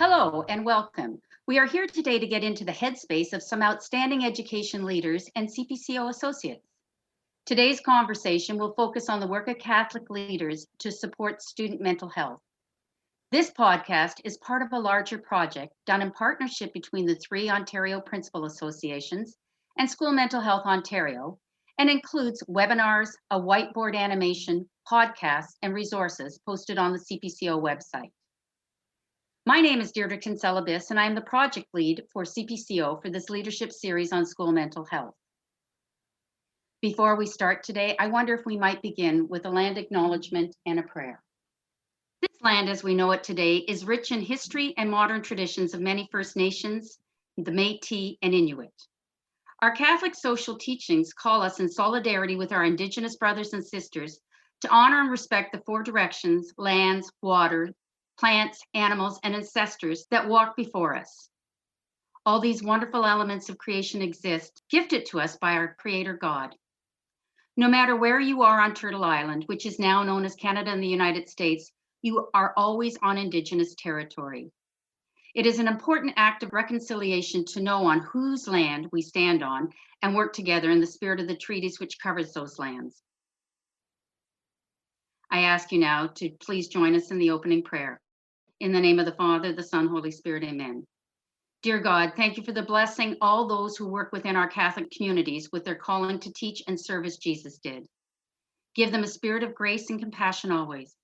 Hello and welcome. We are here today to get into the headspace of some outstanding education leaders and CPCO associates. Today's conversation will focus on the work of Catholic leaders to support student mental health. This podcast is part of a larger project done in partnership between the three Ontario Principal Associations and School Mental Health Ontario, and includes webinars, a whiteboard animation, podcasts, and resources posted on the CPCO website. My name is Deirdre Kinsella-Biss, and I am the project lead for CPCO for this leadership series on school mental health. Before we start today, I wonder if we might begin with a land acknowledgement and a prayer. This land, as we know it today, is rich in history and modern traditions of many First Nations, the Métis, and Inuit. Our Catholic social teachings call us in solidarity with our Indigenous brothers and sisters to honor and respect the four directions, lands, water, plants, animals, and ancestors that walk before us. All these wonderful elements of creation exist, gifted to us by our Creator God. No matter where you are on Turtle Island, which is now known as Canada and the United States, you are always on Indigenous territory. It is an important act of reconciliation to know on whose land we stand on and work together in the spirit of the treaties which covers those lands. I ask you now to please join us in the opening prayer. In the name of the Father, the Son, Holy Spirit, amen. Dear God, thank you for the blessing all those who work within our Catholic communities with their calling to teach and serve as Jesus did. Give them a spirit of grace and compassion always.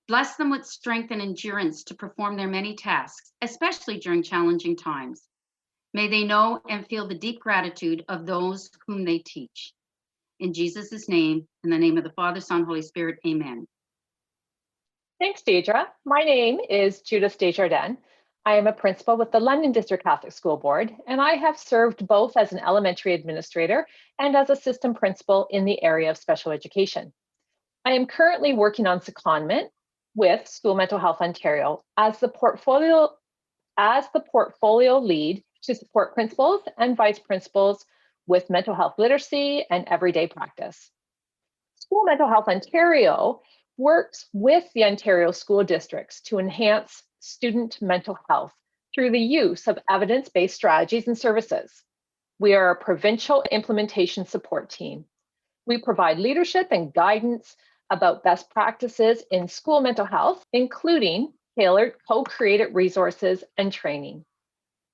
Bless them with strength and endurance to perform their many tasks, especially during challenging times. May they know and feel the deep gratitude of those whom they teach. In Jesus' name, in the name of the Father, Son, Holy Spirit, amen. Thanks, Deirdre. My name is Judas Desjardins. I am a principal with the London District Catholic School Board, and I have served both as an elementary administrator and as a system principal in the area of special education. I am currently working on secondment with School Mental Health Ontario as the portfolio lead to support principals and vice principals with mental health literacy and everyday practice. School Mental Health Ontario works with the Ontario school districts to enhance student mental health through the use of evidence-based strategies and services. We are a provincial implementation support team. We provide leadership and guidance about best practices in school mental health, including tailored co-created resources and training.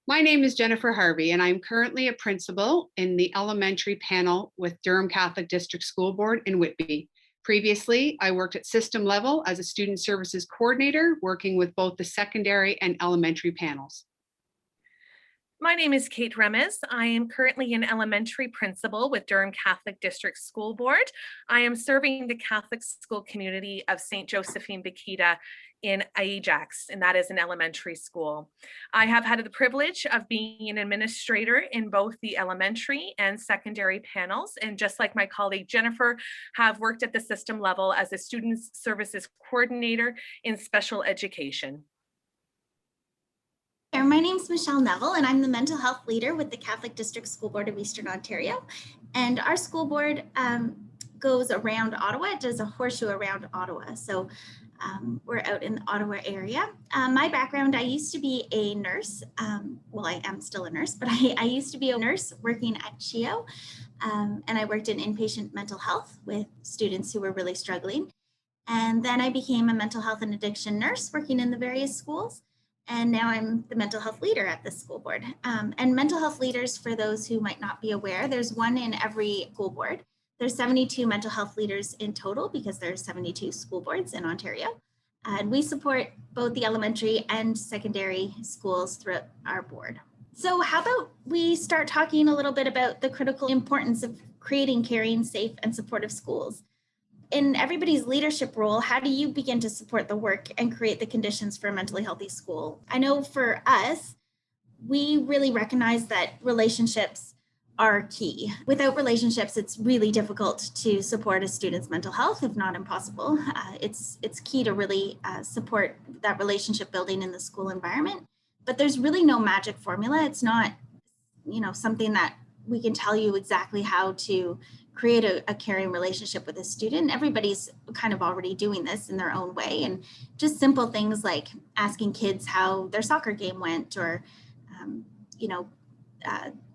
My name is Jennifer Harvey, and I'm currently a principal in the elementary panel with Durham Catholic District School Board in Whitby. Previously, I worked at system level as a student services coordinator, working with both the secondary and elementary panels. My name is Kate Remes. I am currently an elementary principal with Durham Catholic District School Board. I am serving the Catholic school community of St. Josephine Bakita in Ajax, and that is an elementary school. I have had the privilege of being an administrator in both the elementary and secondary panels, and just like my colleague Jennifer, have worked at the system level as a student services coordinator in special education. My name is Michelle Neville, and I'm the mental health leader with the Catholic District School Board of Eastern Ontario. And our school board goes around Ottawa. It does a horseshoe around Ottawa. So we're out in the Ottawa area. My background, I used to be a nurse. Well, I am still a nurse, but I used to be a nurse working at CHEO. And I worked in inpatient mental health with students who were really struggling. And then I became a mental health and addiction nurse working in the various schools. And now I'm the mental health leader at the school board. And mental health leaders, for those who might not be aware, there's one in every school board. There's 72 mental health leaders in total because there's 72 school boards in Ontario. And we support both the elementary and secondary schools throughout our board. So how about we start talking a little bit about the critical importance of creating caring, safe, and supportive schools. In everybody's leadership role, how do you begin to support the work and create the conditions for a mentally healthy school? I know for us, we really recognize that relationships are key. Without relationships, it's really difficult to support a student's mental health, if not impossible. It's key to really support that relationship building in the school environment. But there's really no magic formula. It's not, something that we can tell you exactly how to create a caring relationship with a student. Everybody's kind of already doing this in their own way, and just simple things like asking kids how their soccer game went, or you know,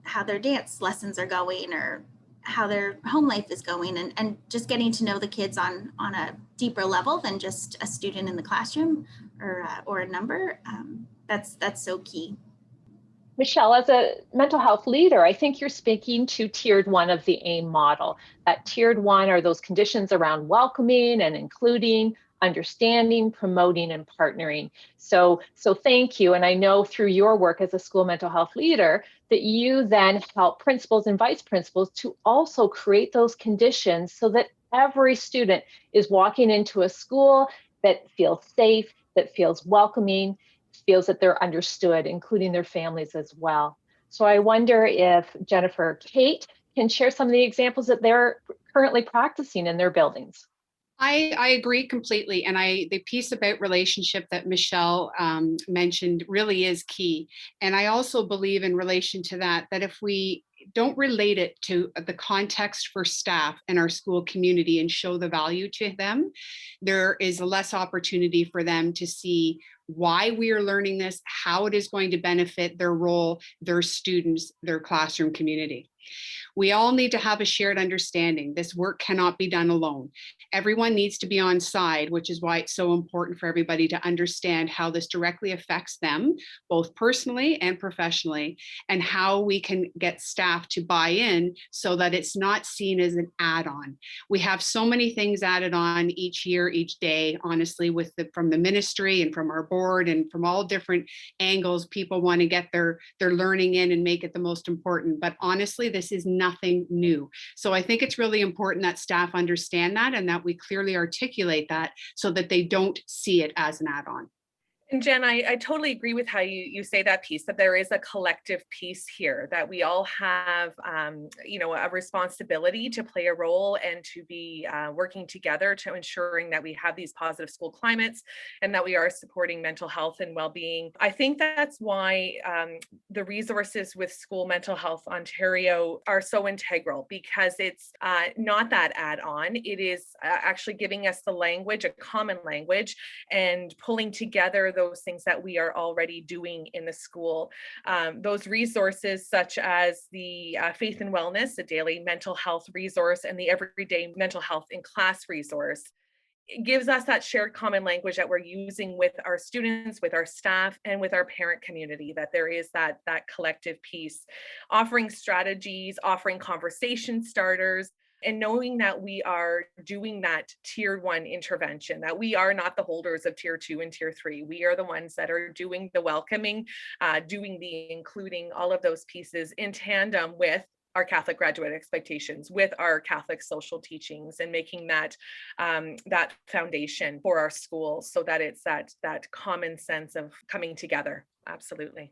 how their dance lessons are going, or how their home life is going, and just getting to know the kids on a deeper level than just a student in the classroom or a number. That's so key. Michelle, as a mental health leader, I think you're speaking to tiered one of the AIM model. That tiered one are those conditions around welcoming and including, understanding, promoting, and partnering. So thank you. And I know through your work as a school mental health leader that you then help principals and vice principals to also create those conditions so that every student is walking into a school that feels safe, that feels welcoming, feels that they're understood, including their families as well. So I wonder if Jennifer, Kate can share some of the examples that they're currently practicing in their buildings. I agree completely. And the piece about relationship that Michelle mentioned really is key. And I also believe in relation to that if we don't relate it to the context for staff and our school community and show the value to them, there is less opportunity for them to see why we are learning this, how it is going to benefit their role, their students, their classroom community. We all need to have a shared understanding. This work cannot be done alone. Everyone needs to be on side, which is why it's so important for everybody to understand how this directly affects them, both personally and professionally, and how we can get staff to buy in so that it's not seen as an add-on. We have so many things added on each year, each day, honestly, from the ministry and from our board and from all different angles. People want to get their learning in and make it the most important. But honestly, this is nothing new. So I think it's really important that staff understand that and that we clearly articulate that so that they don't see it as an add-on. And Jen, I totally agree with how you say that piece, that there is a collective piece here, that we all have, a responsibility to play a role and to be working together to ensuring that we have these positive school climates and that we are supporting mental health and well-being. I think that's why the resources with School Mental Health Ontario are so integral, because it's not that add-on. It is actually giving us the language, a common language, and pulling together those things that we are already doing in the school. Those resources such as the Faith and Wellness, a daily mental health resource, and the Everyday Mental Health in Class resource, it gives us that shared common language that we're using with our students, with our staff, and with our parent community, that there is that collective piece, offering strategies, offering conversation starters, and knowing that we are doing that tier 1 intervention, that we are not the holders of tier 2 and tier 3. We are the ones that are doing the welcoming, doing the including, all of those pieces in tandem with our Catholic graduate expectations, with our Catholic social teachings, and making that that foundation for our schools so that it's that common sense of coming together. Absolutely.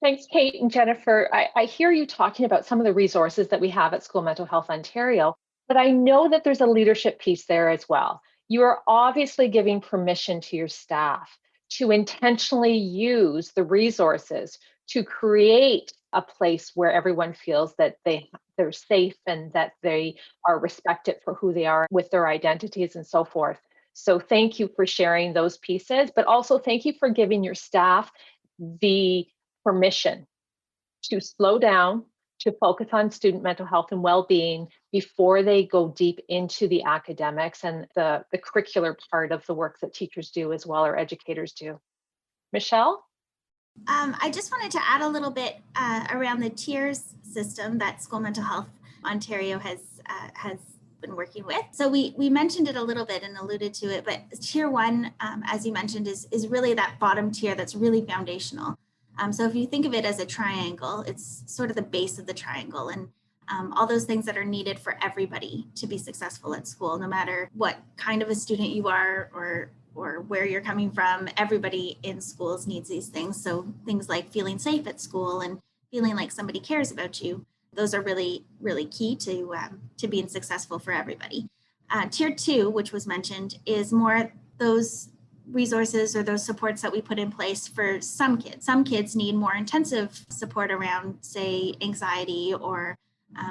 Thanks, Kate and Jennifer. I hear you talking about some of the resources that we have at School Mental Health Ontario, but I know that there's a leadership piece there as well. You are obviously giving permission to your staff to intentionally use the resources to create a place where everyone feels that they're safe and that they are respected for who they are with their identities and so forth. So thank you for sharing those pieces, but also thank you for giving your staff the permission to slow down, to focus on student mental health and well-being before they go deep into the academics and the curricular part of the work that teachers do as well, or educators do. Michelle? I just wanted to add a little bit around the tiers system that School Mental Health Ontario has been working with. So we mentioned it a little bit and alluded to it, but tier 1, as you mentioned, is really that bottom tier that's really foundational. So if you think of it as a triangle, it's sort of the base of the triangle, and all those things that are needed for everybody to be successful at school, no matter what kind of a student you are or where you're coming from. Everybody in schools needs these things. So things like feeling safe at school and feeling like somebody cares about you, those are really, really key to being successful for everybody. Tier 2, which was mentioned, is more those resources or those supports that we put in place for some kids. Some kids need more intensive support around, say, anxiety, or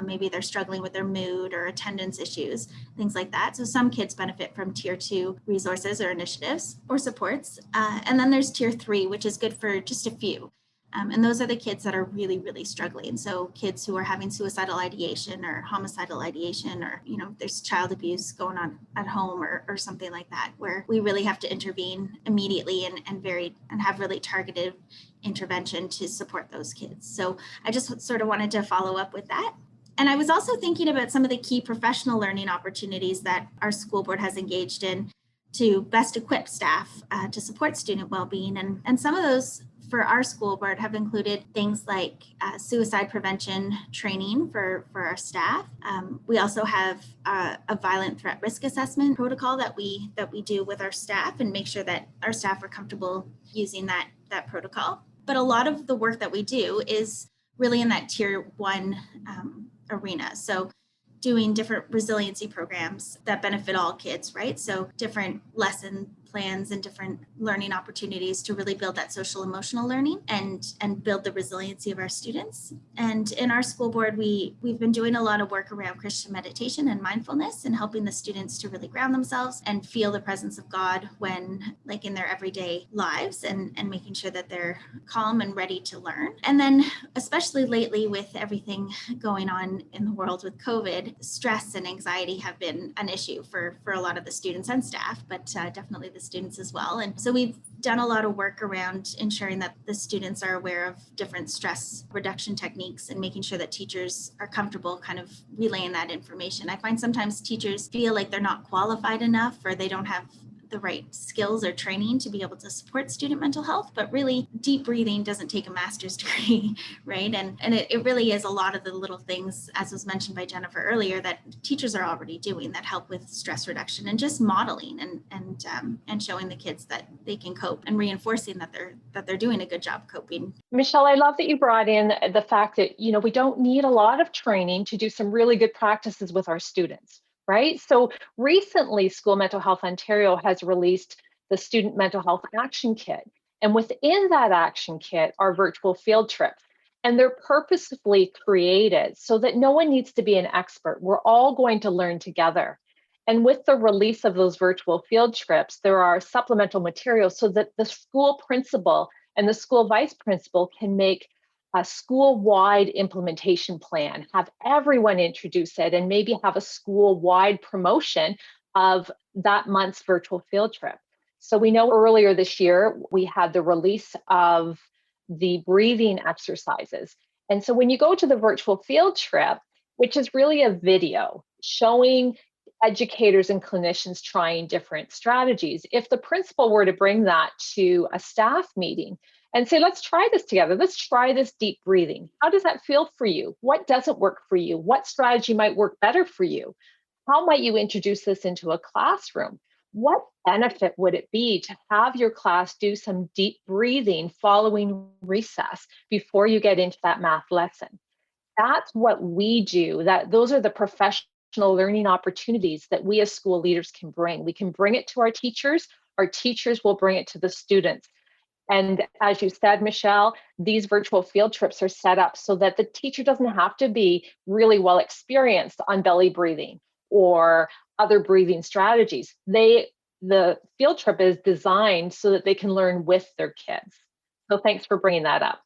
maybe they're struggling with their mood or attendance issues, things like that. So some kids benefit from tier 2 resources or initiatives or supports. And then there's tier 3, which is good for just a few. And those are the kids that are really, really struggling. So kids who are having suicidal ideation or homicidal ideation, or, there's child abuse going on at home or something like that, where we really have to intervene immediately and have really targeted intervention to support those kids. So I just sort of wanted to follow up with that. And I was also thinking about some of the key professional learning opportunities that our school board has engaged in to best equip staff to support student well-being. And some of those for our school board have included things like suicide prevention training for our staff. We also have a violent threat risk assessment protocol that we do with our staff, and make sure that our staff are comfortable using that protocol. But a lot of the work that we do is really in that tier 1 arena. So doing different resiliency programs that benefit all kids, right? So different lesson plans and different learning opportunities to really build that social emotional learning and build the resiliency of our students. And in our school board, we've been doing a lot of work around Christian meditation and mindfulness, and helping the students to really ground themselves and feel the presence of God when, like, in their everyday lives, and making sure that they're calm and ready to learn. And then especially lately, with everything going on in the world with COVID, stress and anxiety have been an issue for a lot of the students and staff, but definitely the students as well. And so we've done a lot of work around ensuring that the students are aware of different stress reduction techniques, and making sure that teachers are comfortable kind of relaying that information. I find sometimes teachers feel like they're not qualified enough, or they don't have the right skills or training to be able to support student mental health, but really deep breathing doesn't take a master's degree, right? And it really is a lot of the little things, as was mentioned by Jennifer earlier, that teachers are already doing that help with stress reduction, and just modeling and showing the kids that they can cope, and reinforcing that they're doing a good job coping. Michelle, I love that you brought in the fact that, we don't need a lot of training to do some really good practices with our students. Right? So recently, School Mental Health Ontario has released the Student Mental Health Action Kit. And within that action kit are virtual field trips. And they're purposefully created so that no one needs to be an expert. We're all going to learn together. And with the release of those virtual field trips, there are supplemental materials so that the school principal and the school vice principal can make a school-wide implementation plan, have everyone introduce it, and maybe have a school-wide promotion of that month's virtual field trip. So we know earlier this year, we had the release of the breathing exercises. And so when you go to the virtual field trip, which is really a video showing educators and clinicians trying different strategies, if the principal were to bring that to a staff meeting and say, let's try this together. Let's try this deep breathing. How does that feel for you? What doesn't work for you? What strategy might work better for you? How might you introduce this into a classroom? What benefit would it be to have your class do some deep breathing following recess before you get into that math lesson? That's what we do. Those are the professional learning opportunities that we as school leaders can bring. We can bring it to our teachers will bring it to the students. And as you said, Michelle, these virtual field trips are set up so that the teacher doesn't have to be really well experienced on belly breathing or other breathing strategies. The field trip is designed so that they can learn with their kids. So thanks for bringing that up.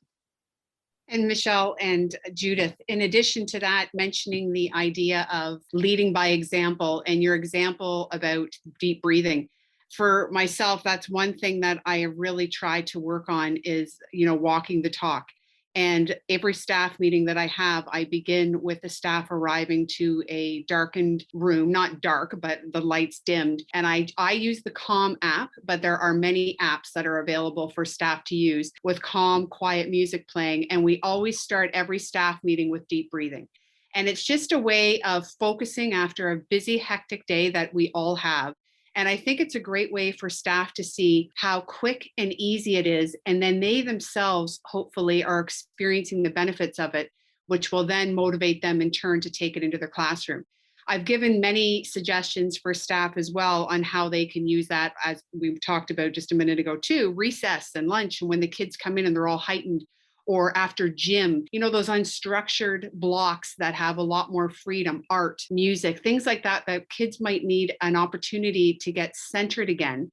And Michelle and Judith, in addition to that, mentioning the idea of leading by example and your example about deep breathing. For myself, that's one thing that I have really tried to work on is, walking the talk. And every staff meeting that I have, I begin with the staff arriving to a darkened room, not dark, but the lights dimmed. And I use the Calm app, but there are many apps that are available for staff to use with calm, quiet music playing. And we always start every staff meeting with deep breathing. And it's just a way of focusing after a busy, hectic day that we all have. And I think it's a great way for staff to see how quick and easy it is. And then they themselves, hopefully, are experiencing the benefits of it, which will then motivate them in turn to take it into their classroom. I've given many suggestions for staff as well on how they can use that, as we talked about just a minute ago too, recess and lunch, and when the kids come in and they're all heightened, or after gym, those unstructured blocks that have a lot more freedom, art, music, things like that, that kids might need an opportunity to get centered again.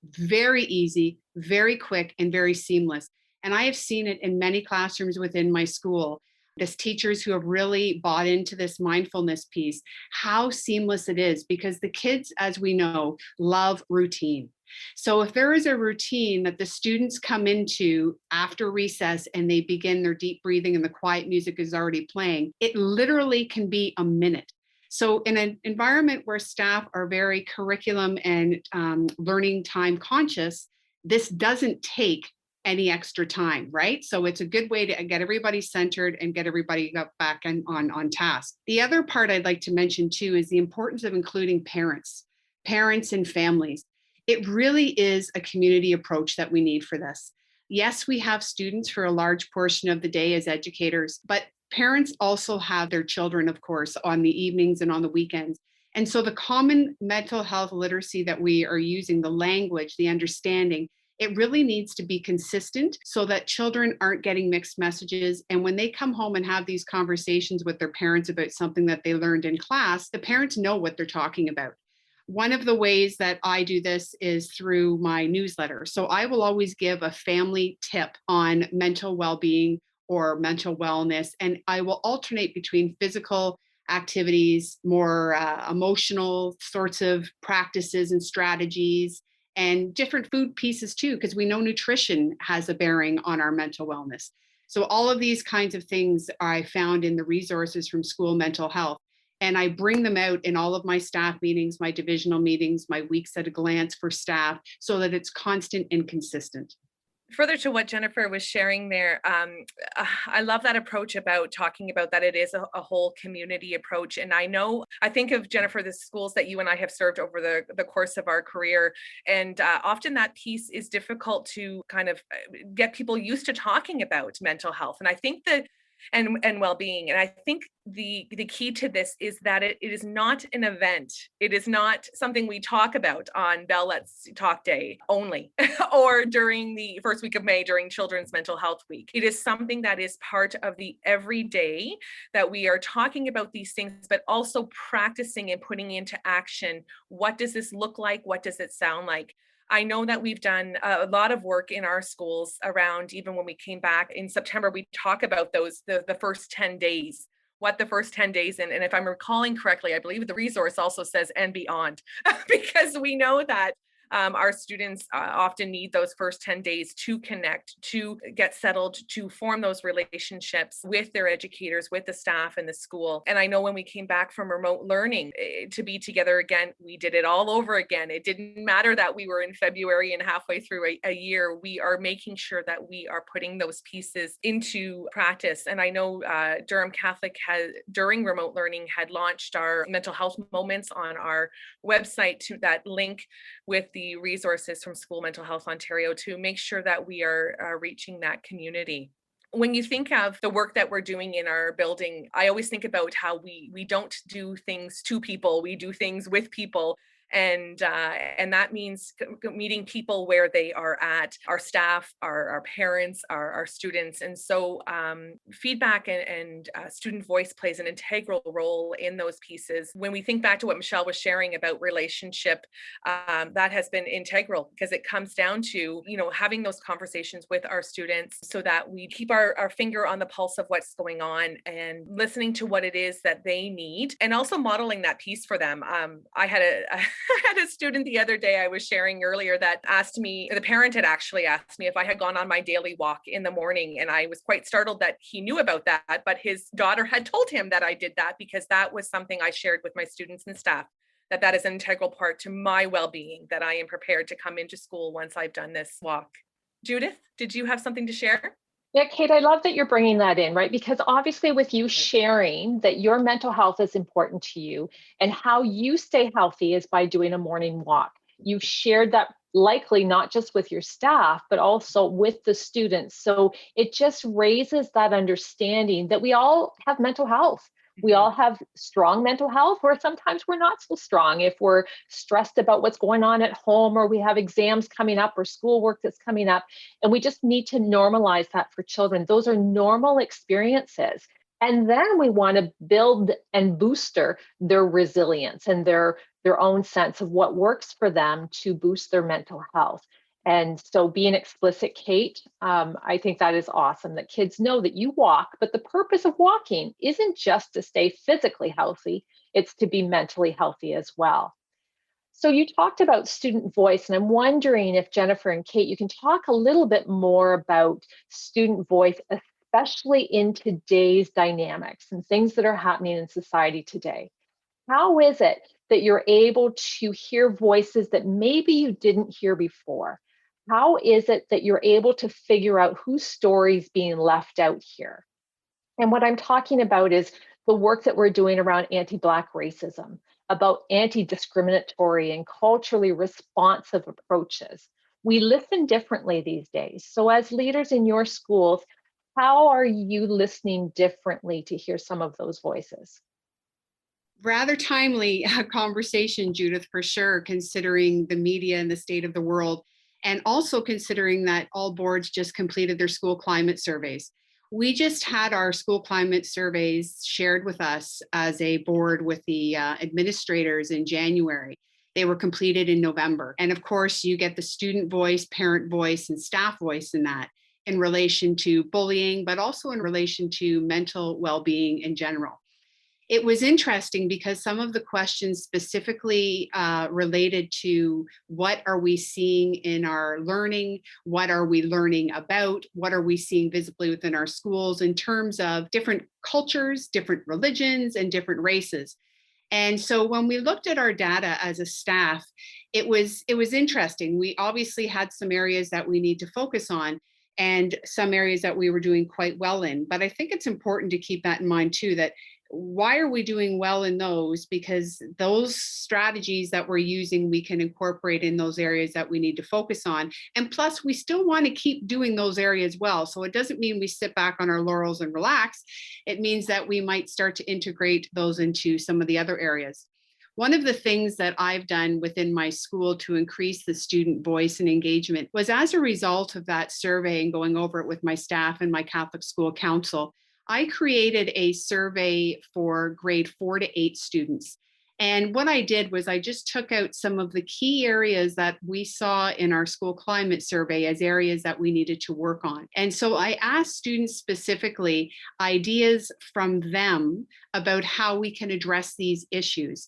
Very easy, very quick, and very seamless. And I have seen it in many classrooms within my school. There's teachers who have really bought into this mindfulness piece, how seamless it is, because the kids, as we know, love routine. So if there is a routine that the students come into after recess and they begin their deep breathing and the quiet music is already playing, it literally can be a minute. So in an environment where staff are very curriculum and learning time conscious, this doesn't take any extra time, right? So it's a good way to get everybody centered and get everybody back on task. The other part I'd like to mention too is the importance of including parents and families. It really is a community approach that we need for this. Yes, we have students for a large portion of the day as educators, but parents also have their children, of course, on the evenings and on the weekends. And so the common mental health literacy that we are using, the language, the understanding, it really needs to be consistent so that children aren't getting mixed messages. And when they come home and have these conversations with their parents about something that they learned in class, the parents know what they're talking about. One of the ways that I do this is through my newsletter. So I will always give a family tip on mental well-being or mental wellness, and I will alternate between physical activities, more emotional sorts of practices and strategies, and different food pieces too, because we know nutrition has a bearing on our mental wellness. So all of these kinds of things I found in the resources from school mental health. And I bring them out in all of my staff meetings, my divisional meetings, my weeks at a glance for staff, so that it's constant and consistent. Further to what Jennifer was sharing there, I love that approach about talking about that it is a whole community approach. And I think of, Jennifer, the schools that you and I have served over the course of our career. And often that piece is difficult to kind of get people used to talking about mental health. And I think that and well-being. And I think the key to this is that it is not an event. It is not something we talk about on Bell Let's Talk Day only, or during the first week of May during Children's Mental Health Week. It is something that is part of the everyday that we are talking about these things, but also practicing and putting into action. What does this look like? What does it sound like? I know that we've done a lot of work in our schools around, even when we came back in September, we talk about the first 10 days, what the first 10 days, and if I'm recalling correctly, I believe the resource also says and beyond, because we know that our students often need those first 10 days to connect, to get settled, to form those relationships with their educators, with the staff in the school. And I know when we came back from remote learning to be together again, we did it all over again. It didn't matter that we were in February and halfway through a year. We are making sure that we are putting those pieces into practice. And I know Durham Catholic during remote learning, had launched our mental health moments on our website, to that link with the resources from School Mental Health Ontario, to make sure that we are reaching that community. When you think of the work that we're doing in our building, I always think about how we don't do things to people, we do things with people. And that means meeting people where they are at, our staff, our parents, our students. And so feedback and student voice plays an integral role in those pieces. When we think back to what Michelle was sharing about relationship, that has been integral, because it comes down to, having those conversations with our students so that we keep our finger on the pulse of what's going on and listening to what it is that they need, and also modeling that piece for them. I had a student the other day I was sharing earlier that asked me, the parent had actually asked me if I had gone on my daily walk in the morning. And I was quite startled that he knew about that, but his daughter had told him that I did that, because that was something I shared with my students and staff, that is an integral part to my well-being, that I am prepared to come into school once I've done this walk. Judith, did you have something to share? Yeah, Kate, I love that you're bringing that in, right? Because obviously with you sharing that your mental health is important to you, and how you stay healthy is by doing a morning walk. You've shared that likely not just with your staff, but also with the students. So it just raises that understanding that we all have mental health. We all have strong mental health, or sometimes we're not so strong if we're stressed about what's going on at home, or we have exams coming up or schoolwork that's coming up. And we just need to normalize that for children. Those are normal experiences. And then we want to build and booster their resilience and their own sense of what works for them to boost their mental health. And so being explicit, Kate, I think that is awesome that kids know that you walk, but the purpose of walking isn't just to stay physically healthy, it's to be mentally healthy as well. So you talked about student voice, and I'm wondering if Jennifer and Kate, you can talk a little bit more about student voice, especially in today's dynamics and things that are happening in society today. How is it that you're able to hear voices that maybe you didn't hear before? How is it that you're able to figure out whose story is being left out here? And what I'm talking about is the work that we're doing around anti-Black racism, about anti-discriminatory and culturally responsive approaches. We listen differently these days. So as leaders in your schools, how are you listening differently to hear some of those voices? Rather timely conversation, Judith, for sure, considering the media and the state of the world, and also considering that all boards just completed their school climate surveys. We just had our school climate surveys shared with us as a board with the administrators in January. They were completed in November. And of course, you get the student voice, parent voice, and staff voice in that in relation to bullying, but also in relation to mental well-being in general. It was interesting because some of the questions specifically related to what are we seeing in our learning, what are we learning about, what are we seeing visibly within our schools in terms of different cultures, different religions, and different races. And so when we looked at our data as a staff, it was interesting. We obviously had some areas that we need to focus on and some areas that we were doing quite well in. But I think it's important to keep that in mind too, that why are we doing well in those? Because those strategies that we're using, we can incorporate in those areas that we need to focus on. And plus, we still want to keep doing those areas well. So it doesn't mean we sit back on our laurels and relax. It means that we might start to integrate those into some of the other areas. One of the things that I've done within my school to increase the student voice and engagement was as a result of that survey and going over it with my staff and my Catholic School Council, I created a survey for grade 4 to 8 students. And what I did was I just took out some of the key areas that we saw in our school climate survey as areas that we needed to work on. And so I asked students specifically ideas from them about how we can address these issues.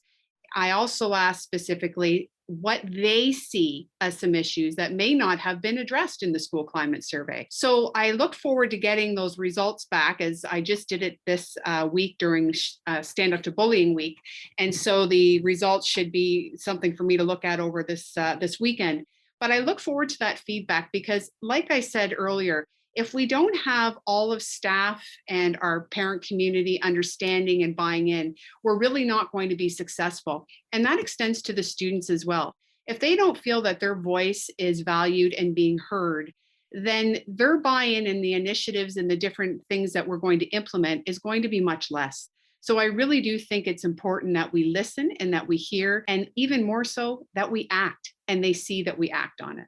I also asked specifically what they see as some issues that may not have been addressed in the school climate survey. So I look forward to getting those results back, as I just did it this week during Stand Up to Bullying Week. And so the results should be something for me to look at over this weekend. But I look forward to that feedback because, like I said earlier, if we don't have all of staff and our parent community understanding and buying in, we're really not going to be successful. And that extends to the students as well. If they don't feel that their voice is valued and being heard, then their buy-in in the initiatives and the different things that we're going to implement is going to be much less. So I really do think it's important that we listen and that we hear, and even more so that we act and they see that we act on it.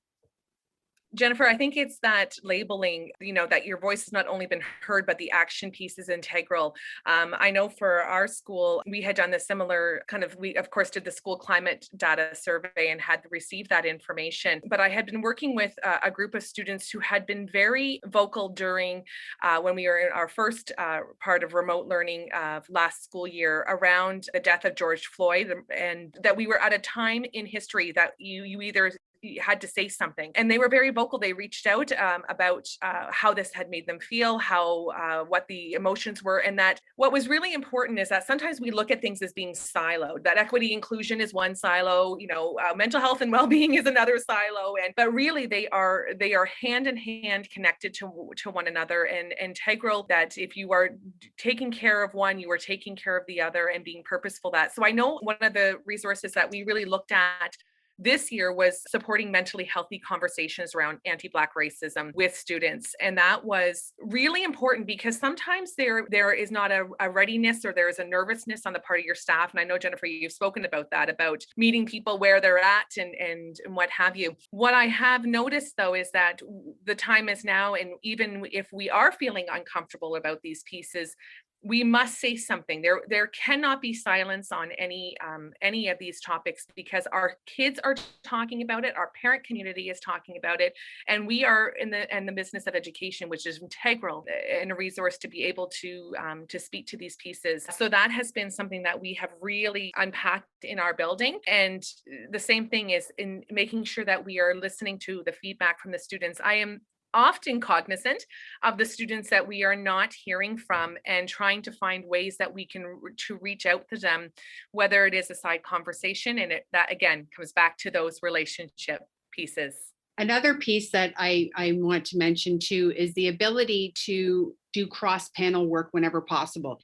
Jennifer, I think it's that labeling, that your voice has not only been heard, but the action piece is integral. I know for our school, we had done the similar we of course did the school climate data survey and had received that information. But I had been working with a group of students who had been very vocal during when we were in our first part of remote learning last school year around the death of George Floyd, and that we were at a time in history that you either had to say something. And they were very vocal. They reached out about how this had made them feel, what the emotions were. And that what was really important is that sometimes we look at things as being siloed, that equity inclusion is one silo, mental health and well-being is another silo. But really they are hand in hand connected to one another and integral, that if you are taking care of one, you are taking care of the other and being purposeful that. So I know one of the resources that we really looked at this year was supporting mentally healthy conversations around anti-Black racism with students. And that was really important because sometimes there is not a readiness or there is a nervousness on the part of your staff. And I know, Jennifer, you've spoken about that, about meeting people where they're at and what have you. What I have noticed, though, is that the time is now, and even if we are feeling uncomfortable about these pieces, we must say something. There cannot be silence on any of these topics because our kids are talking about it, our parent community is talking about it, and we are in the business of education, which is integral and a resource to be able to speak to these pieces. So that has been something that we have really unpacked in our building. And the same thing is in making sure that we are listening to the feedback from the students. I am often cognizant of the students that we are not hearing from and trying to find ways that we can to reach out to them, whether it is a side conversation, and that again comes back to those relationship pieces. Another piece that I want to mention too is the ability to do cross-panel work whenever possible.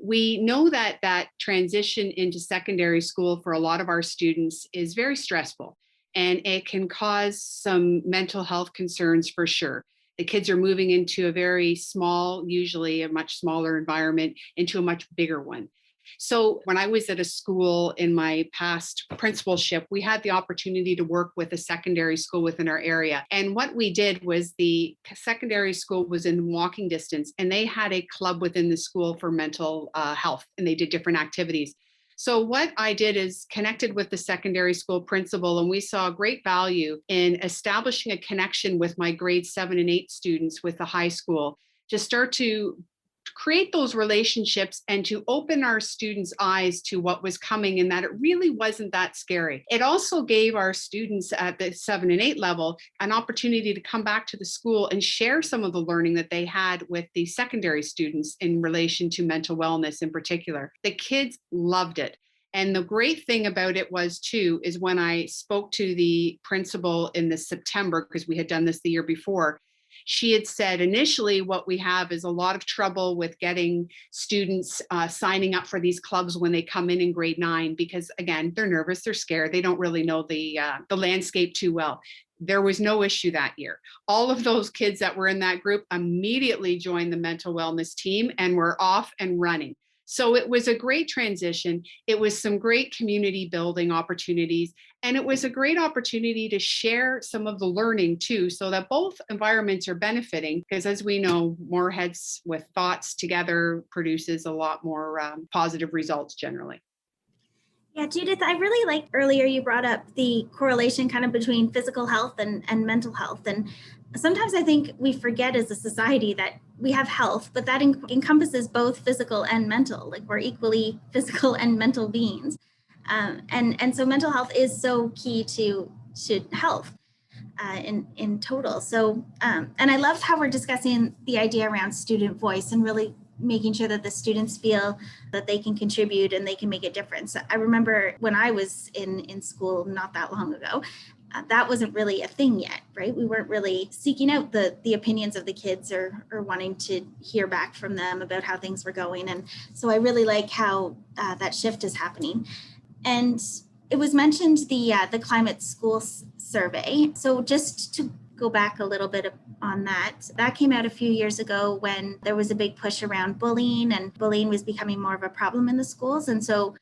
We know that transition into secondary school for a lot of our students is very stressful. And it can cause some mental health concerns for sure. The kids are moving into a very small, usually a much smaller environment, into a much bigger one. So when I was at a school in my past principalship, we had the opportunity to work with a secondary school within our area. And what we did was the secondary school was in walking distance, and they had a club within the school for mental health, and they did different activities. So what I did is connected with the secondary school principal, and we saw great value in establishing a connection with my grade 7 and 8 students with the high school to start to create those relationships and to open our students' eyes to what was coming and that it really wasn't that scary. It also gave our students at the 7 and 8 level an opportunity to come back to the school and share some of the learning that they had with the secondary students in relation to mental wellness in particular. The kids loved it. And the great thing about it was too, is when I spoke to the principal in the September, because we had done this the year before, she had said initially what we have is a lot of trouble with getting students signing up for these clubs when they come in grade 9, because again, they're nervous, they're scared, they don't really know the landscape too well. There was no issue that year. All of those kids that were in that group immediately joined the mental wellness team and were off and running. So it was a great transition. It was some great community building opportunities, and it was a great opportunity to share some of the learning too, so that both environments are benefiting, because as we know, more heads with thoughts together produces a lot more positive results generally. Yeah, Judith, I really liked earlier you brought up the correlation kind of between physical health and mental health. And sometimes I think we forget as a society that we have health, but that encompasses both physical and mental. Like we're equally physical and mental beings. And so mental health is so key to health in total. So, and I love how we're discussing the idea around student voice and really making sure that the students feel that they can contribute and they can make a difference. I remember when I was in school not that long ago, that wasn't really a thing yet, right? We weren't really seeking out the opinions of the kids or wanting to hear back from them about how things were going. And so I really like how that shift is happening. And it was mentioned the climate school survey. So just to go back a little bit on that came out a few years ago when there was a big push around bullying, and bullying was becoming more of a problem in the schools. And so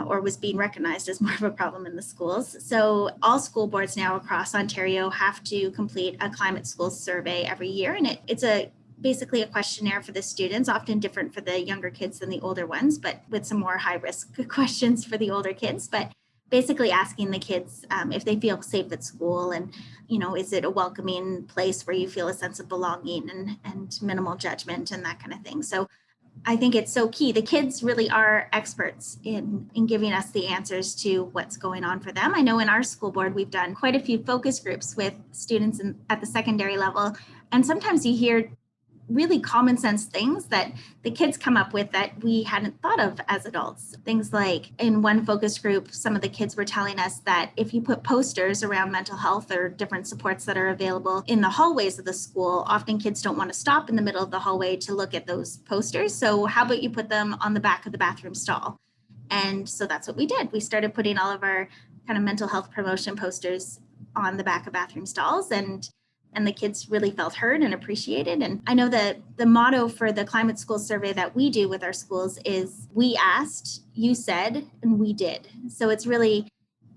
or was being recognized as more of a problem in the schools. So all school boards now across Ontario have to complete a climate school survey every year. And it's basically a questionnaire for the students, often different for the younger kids than the older ones, but with some more high risk questions for the older kids. But basically asking the kids if they feel safe at school, and, you know, is it a welcoming place where you feel a sense of belonging and minimal judgment and that kind of thing. So I think it's so key. The kids really are experts in giving us the answers to what's going on for them. I know in our school board, we've done quite a few focus groups with students at the secondary level. And sometimes you hear really common sense things that the kids come up with that we hadn't thought of as adults. Things like in one focus group, some of the kids were telling us that if you put posters around mental health or different supports that are available in the hallways of the school, often kids don't want to stop in the middle of the hallway to look at those posters. So how about you put them on the back of the bathroom stall? And so that's what we did. We started putting all of our kind of mental health promotion posters on the back of bathroom stalls, and the kids really felt heard and appreciated. And I know that the motto for the climate school survey that we do with our schools is we asked, you said, and we did. So it's really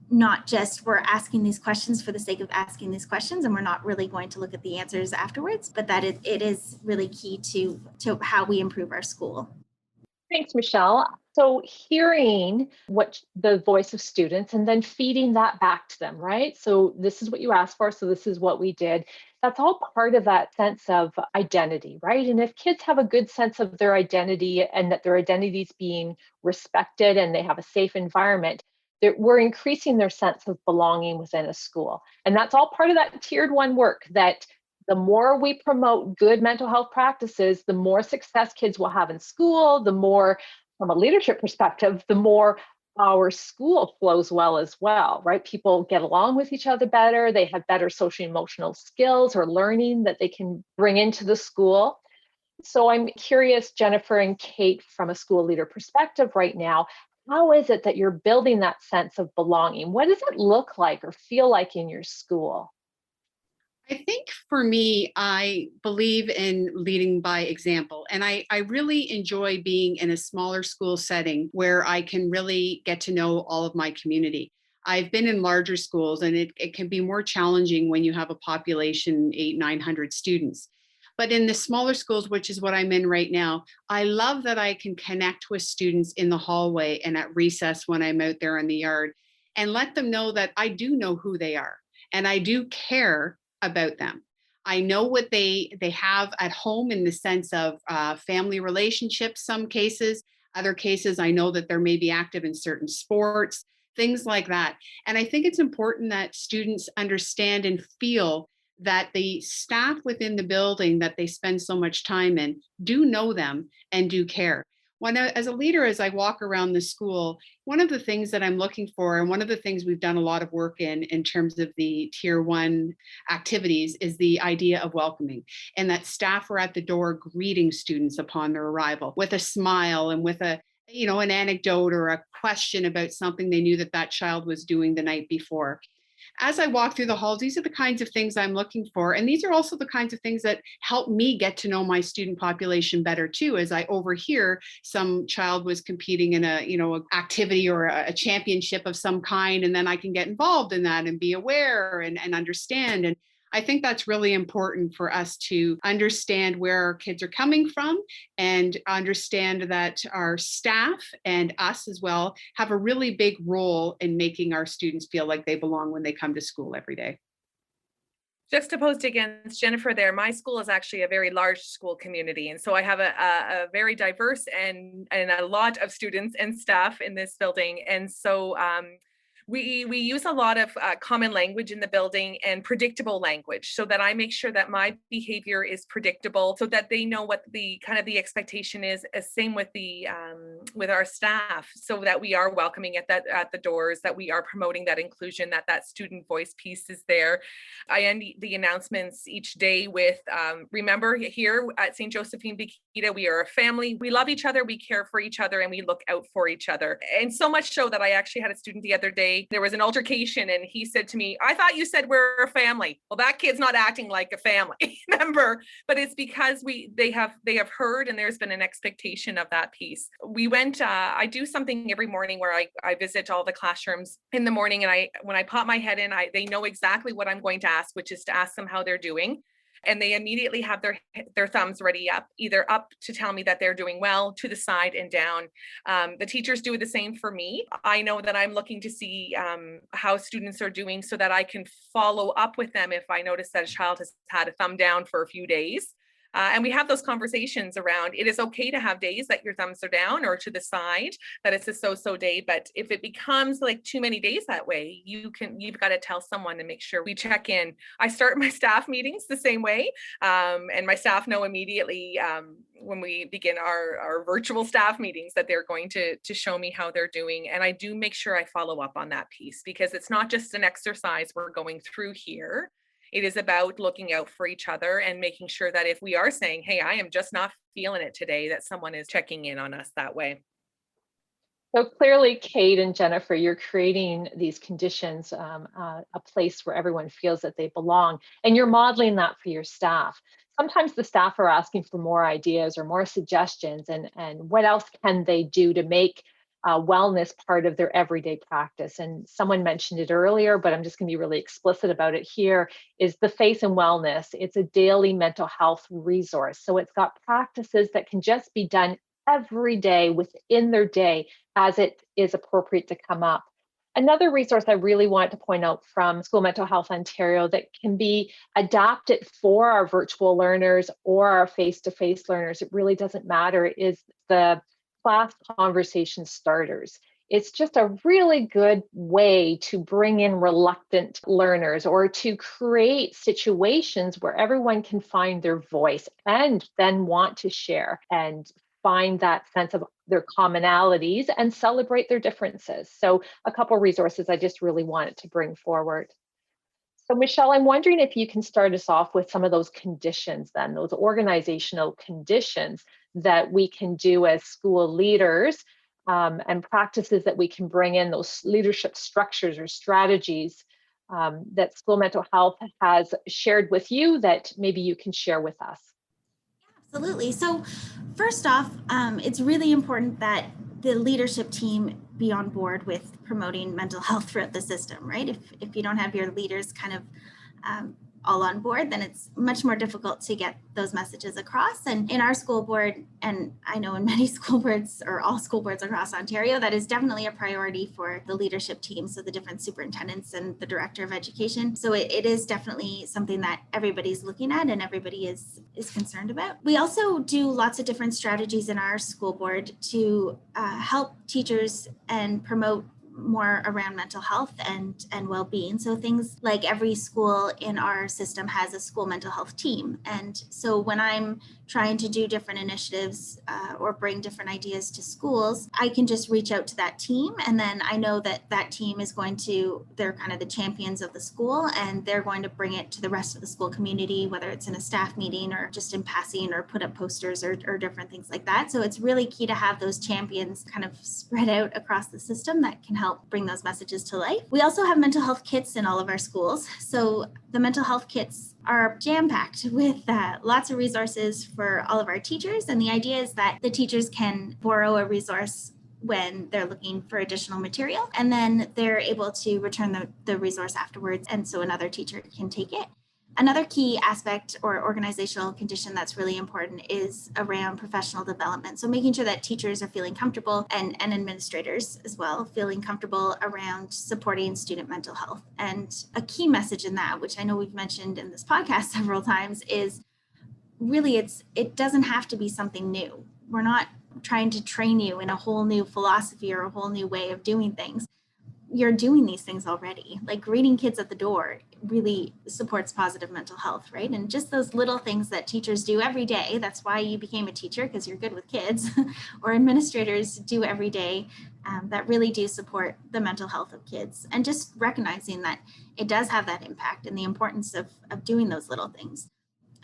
not just we're asking these questions for the sake of asking these questions and we're not really going to look at the answers afterwards, but that it is really key to how we improve our school. Thanks, Michelle. So hearing what the voice of students and then feeding that back to them, right? So this is what you asked for, so this is what we did. That's all part of that sense of identity, right? And if kids have a good sense of their identity and that their identity is being respected and they have a safe environment, we're increasing their sense of belonging within a school. And that's all part of that tiered one work, that the more we promote good mental health practices, the more success kids will have in school, the more, from a leadership perspective, the more our school flows well as well, right? People get along with each other better, they have better social emotional skills or learning that they can bring into the school. So I'm curious, Jennifer and Kate, from a school leader perspective right now, how is it that you're building that sense of belonging? What does it look like or feel like in your school? I think for me, I believe in leading by example. And I really enjoy being in a smaller school setting where I can really get to know all of my community. I've been in larger schools and it can be more challenging when you have a population 800-900 students. But in the smaller schools, which is what I'm in right now, I love that I can connect with students in the hallway and at recess when I'm out there in the yard and let them know that I do know who they are and I do care about them. I know what they have at home in the sense of family relationships, some cases, other cases, I know that they're maybe active in certain sports, things like that. And I think it's important that students understand and feel that the staff within the building that they spend so much time in do know them and do care. As a leader, as I walk around the school, one of the things that I'm looking for, and one of the things we've done a lot of work in terms of the tier 1 activities, is the idea of welcoming, and that staff are at the door greeting students upon their arrival with a smile and with an anecdote or a question about something they knew that child was doing the night before. As I walk through the halls, these are the kinds of things I'm looking for. And these are also the kinds of things that help me get to know my student population better too. As I overhear some child was competing in a activity or a championship of some kind, and then I can get involved in that and be aware and understand. And I think that's really important for us to understand where our kids are coming from and understand that our staff and us as well have a really big role in making our students feel like they belong when they come to school every day. Juxtaposed against Jennifer there, my school is actually a very large school community. And so I have a very diverse and a lot of students and staff in this building. And so we use a lot of common language in the building and predictable language so that I make sure that my behavior is predictable so that they know what the kind of the expectation is. Same with with our staff, so that we are welcoming at the doors, that we are promoting that inclusion, that student voice piece is there. I end the announcements each day with remember, here at St. Josephine Bikita, we are a family. We love each other, we care for each other, and we look out for each other. And so much so that I actually had a student the other day. There was an altercation and he said to me, "I thought you said we're a family." Well, that kid's not acting like a family member, but it's because they have heard, and there's been an expectation of that piece. We went, I do something every morning where I visit all the classrooms in the morning, and when I pop my head in, they know exactly what I'm going to ask, which is to ask them how they're doing. And they immediately have their thumbs ready up, either up to tell me that they're doing well, to the side and down. The teachers do the same for me. I know that I'm looking to see how students are doing so that I can follow up with them if I notice that a child has had a thumb down for a few days. And we have those conversations around, it is okay to have days that your thumbs are down or to the side, that it's a so-so day. But if it becomes like too many days that way, you've got to tell someone and make sure we check in. I start my staff meetings the same way. And my staff know immediately when we begin our virtual staff meetings that they're going to show me how they're doing. And I do make sure I follow up on that piece, because it's not just an exercise we're going through here. It is about looking out for each other and making sure that if we are saying, "Hey, I am just not feeling it today," that someone is checking in on us that way. So clearly, Kate and Jennifer, you're creating these conditions, a place where everyone feels that they belong, and you're modeling that for your staff. Sometimes the staff are asking for more ideas or more suggestions, and what else can they do to make wellness part of their everyday practice. And someone mentioned it earlier, but I'm just going to be really explicit about it here, is the Faith in Wellness. It's a daily mental health resource. So it's got practices that can just be done every day within their day as it is appropriate to come up. Another resource I really want to point out from School Mental Health Ontario that can be adapted for our virtual learners or our face-to-face learners, it really doesn't matter, is the class conversation starters. It's just a really good way to bring in reluctant learners or to create situations where everyone can find their voice and then want to share and find that sense of their commonalities and celebrate their differences. So a couple resources I just really wanted to bring forward. So Michelle, I'm wondering if you can start us off with some of those conditions then, those organizational conditions that we can do as school leaders, and practices that we can bring in, those leadership structures or strategies that School Mental Health has shared with you that maybe you can share with us. Absolutely. So first off, it's really important that the leadership team be on board with promoting mental health throughout the system, right? If you don't have your leaders kind of all on board, then it's much more difficult to get those messages across. And in our school board, and I know in many school boards or all school boards across Ontario, that is definitely a priority for the leadership team. So the different superintendents and the director of education. So it is definitely something that everybody's looking at and everybody is concerned about. We also do lots of different strategies in our school board to help teachers and promote more around mental health and well-being. So things like every school in our system has a school mental health team. And so when I'm trying to do different initiatives or bring different ideas to schools, I can just reach out to that team. And then I know that that team is they're kind of the champions of the school, and they're going to bring it to the rest of the school community, whether it's in a staff meeting or just in passing or put up posters or different things like that. So it's really key to have those champions kind of spread out across the system that can help bring those messages to life. We also have mental health kits in all of our schools. So the mental health kits are jam-packed with lots of resources for all of our teachers. And the idea is that the teachers can borrow a resource when they're looking for additional material, and then they're able to return the resource afterwards. And so another teacher can take it. Another key aspect or organizational condition that's really important is around professional development. So making sure that teachers are feeling comfortable and administrators as well, feeling comfortable around supporting student mental health. And a key message in that, which I know we've mentioned in this podcast several times, is really it doesn't have to be something new. We're not trying to train you in a whole new philosophy or a whole new way of doing things. You're doing these things already. Like greeting kids at the door really supports positive mental health, right? And just those little things that teachers do every day, that's why you became a teacher, because you're good with kids, or administrators do every day, that really do support the mental health of kids. And just recognizing that it does have that impact and the importance of doing those little things.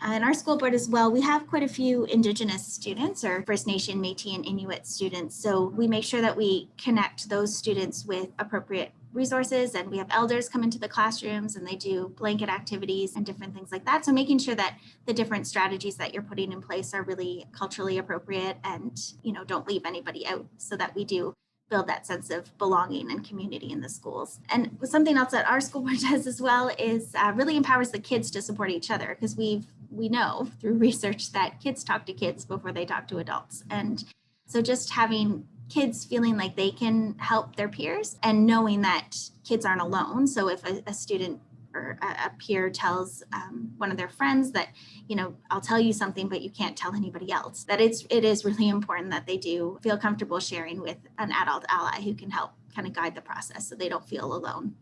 In our school board as well, we have quite a few Indigenous students or First Nation, Métis, and Inuit students. So we make sure that we connect those students with appropriate resources, and we have elders come into the classrooms and they do blanket activities and different things like that. So making sure that the different strategies that you're putting in place are really culturally appropriate and, don't leave anybody out, so that we do build that sense of belonging and community in the schools. And something else that our school board does as well is really empowers the kids to support each other, because we know through research that kids talk to kids before they talk to adults. And so just having kids feeling like they can help their peers and knowing that kids aren't alone. So if a student or a peer tells one of their friends that, I'll tell you something, but you can't tell anybody else, that it is really important that they do feel comfortable sharing with an adult ally who can help kind of guide the process so they don't feel alone.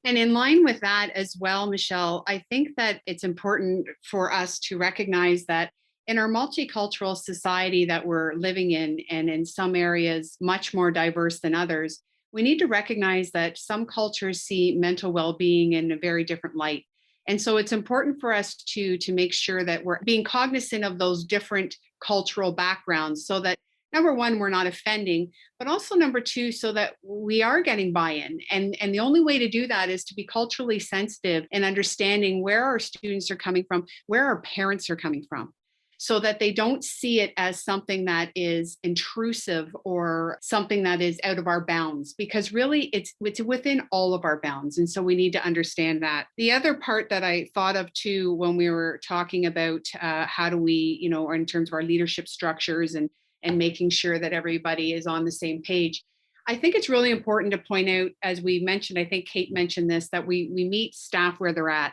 And in line with that as well, Michelle, I think that it's important for us to recognize that in our multicultural society that we're living in, and in some areas much more diverse than others, we need to recognize that some cultures see mental well-being in a very different light. And so it's important for us to make sure that we're being cognizant of those different cultural backgrounds, so that number one, we're not offending, but also number two, so that we are getting buy-in. And the only way to do that is to be culturally sensitive and understanding where our students are coming from, where our parents are coming from, so that they don't see it as something that is intrusive or something that is out of our bounds, because really it's within all of our bounds. And so we need to understand that. The other part that I thought of too, when we were talking about how do we, or in terms of our leadership structures and making sure that everybody is on the same page, I think it's really important to point out, as we mentioned, I think Kate mentioned this, that we meet staff where they're at.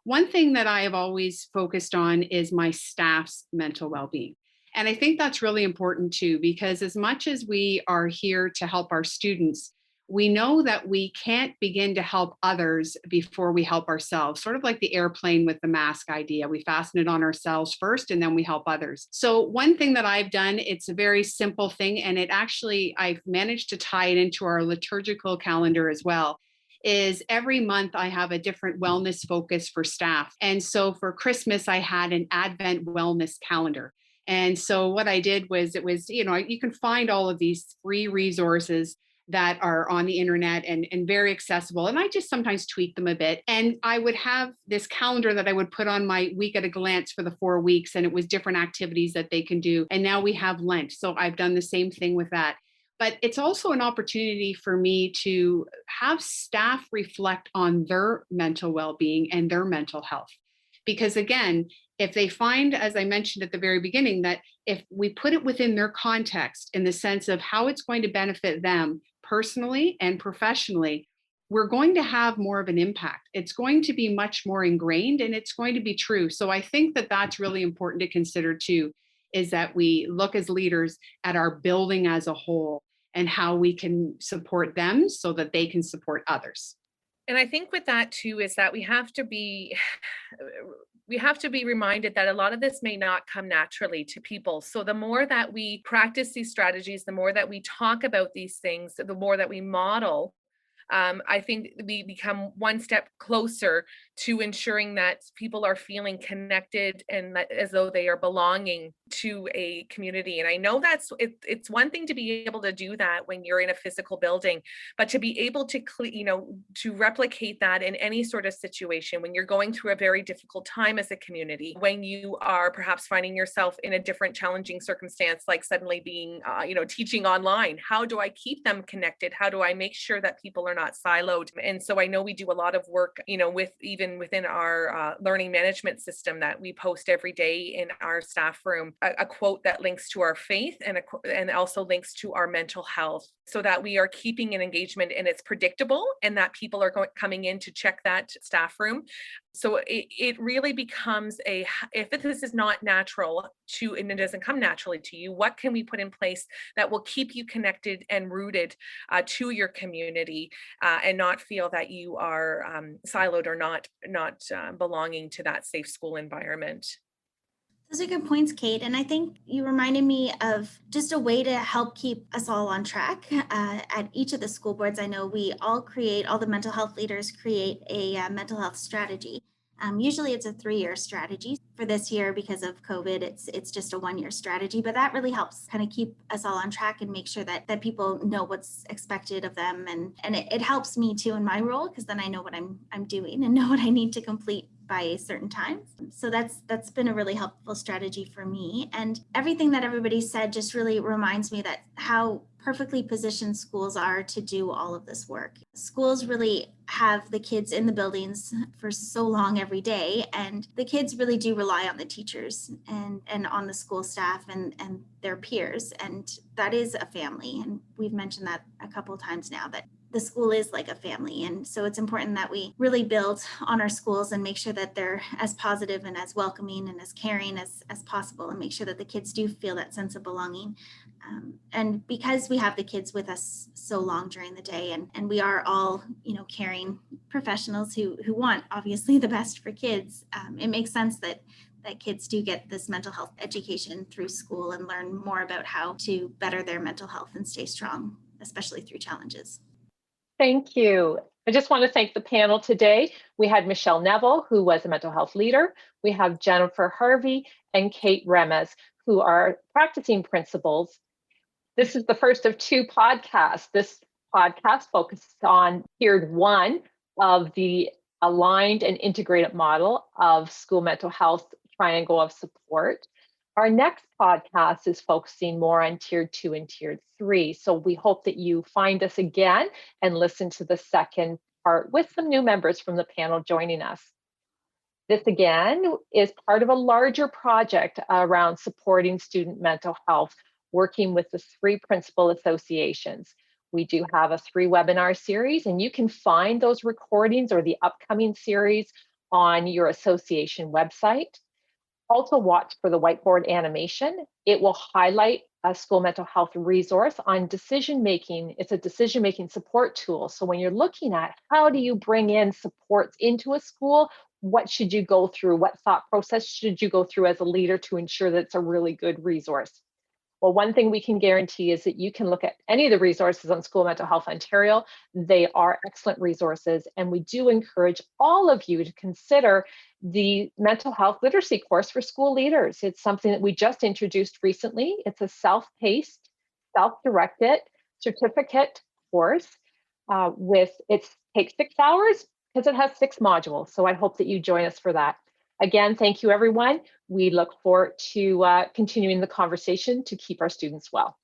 One thing that I have always focused on is my staff's mental well-being. And I think that's really important too, because as much as we are here to help our students, we know that we can't begin to help others before we help ourselves, sort of like the airplane with the mask idea. We fasten it on ourselves first and then we help others. So one thing that I've done, it's a very simple thing, and I've managed to tie it into our liturgical calendar as well, is every month I have a different wellness focus for staff. And so for Christmas, I had an Advent wellness calendar. And so what I did was, you can find all of these free resources that are on the internet and very accessible. And I just sometimes tweak them a bit. And I would have this calendar that I would put on my week at a glance for the 4 weeks. And it was different activities that they can do. And now we have Lent. So I've done the same thing with that. But it's also an opportunity for me to have staff reflect on their mental well-being and their mental health. Because again, if they find, as I mentioned at the very beginning, that if we put it within their context in the sense of how it's going to benefit them personally and professionally, we're going to have more of an impact. It's going to be much more ingrained and it's going to be true. So I think that that's really important to consider too, is that we look as leaders at our building as a whole and how we can support them so that they can support others. And I think with that too is that we have to be reminded that a lot of this may not come naturally to people. So the more that we practice these strategies, the more that we talk about these things, the more that we model, I think we become one step closer to ensuring that people are feeling connected and that, as though they are belonging to a community. And I know it's one thing to be able to do that when you're in a physical building, but to be able to, to replicate that in any sort of situation, when you're going through a very difficult time as a community, when you are perhaps finding yourself in a different challenging circumstance, like suddenly being, teaching online, how do I keep them connected? How do I make sure that people are not siloed? And so I know we do a lot of work, within our learning management system that we post every day in our staff room, a quote that links to our faith and also links to our mental health, so that we are keeping an engagement and it's predictable and that people are coming in to check that staff room. So it really becomes if this is not natural to, and it doesn't come naturally to you, what can we put in place that will keep you connected and rooted to your community and not feel that you are siloed or not belonging to that safe school environment? Those are good points, Kate. And I think you reminded me of just a way to help keep us all on track. At each of the school boards, I know all the mental health leaders create a mental health strategy. Usually it's a 3-year strategy. For this year, because of COVID, it's just a 1-year strategy, but that really helps kind of keep us all on track and make sure that people know what's expected of them. And it helps me too in my role, because then I know what I'm doing and know what I need to complete by certain times. So that's been a really helpful strategy for me. And everything that everybody said just really reminds me that how perfectly positioned schools are to do all of this work. Schools really have the kids in the buildings for so long every day, and the kids really do rely on the teachers and on the school staff and their peers, and that is a family. And we've mentioned that a couple of times now, that the school is like a family. And so it's important that we really build on our schools and make sure that they're as positive and as welcoming and as caring as possible, and make sure that the kids do feel that sense of belonging. And because we have the kids with us so long during the day, and we are all, caring professionals who want obviously the best for kids, it makes sense that kids do get this mental health education through school and learn more about how to better their mental health and stay strong, especially through challenges. Thank you. I just want to thank the panel today. We had Michelle Neville, who was a mental health leader. We have Jennifer Harvey and Kate Remes, who are practicing principals. This is the first of 2 podcasts. This podcast focuses on tiered 1 of the aligned and integrated model of school mental health triangle of support. Our next podcast is focusing more on tiered 2 and tiered 3. So we hope that you find us again and listen to the second part with some new members from the panel joining us. This again is part of a larger project around supporting student mental health, working with the 3 principal associations. We do have a 3 webinar series, and you can find those recordings or the upcoming series on your association website. Also watch for the whiteboard animation. It will highlight a school mental health resource on decision making. It's a decision making support tool. So when you're looking at how do you bring in supports into a school, what should you go through? What thought process should you go through as a leader to ensure that it's a really good resource? Well, one thing we can guarantee is that you can look at any of the resources on School Mental Health Ontario. They are excellent resources, and we do encourage all of you to consider the mental health literacy course for school leaders. It's something that we just introduced recently. It's a self-paced, self-directed certificate course it takes 6 hours because it has 6 modules. So I hope that you join us for that. Again, thank you, everyone. We look forward to continuing the conversation to keep our students well.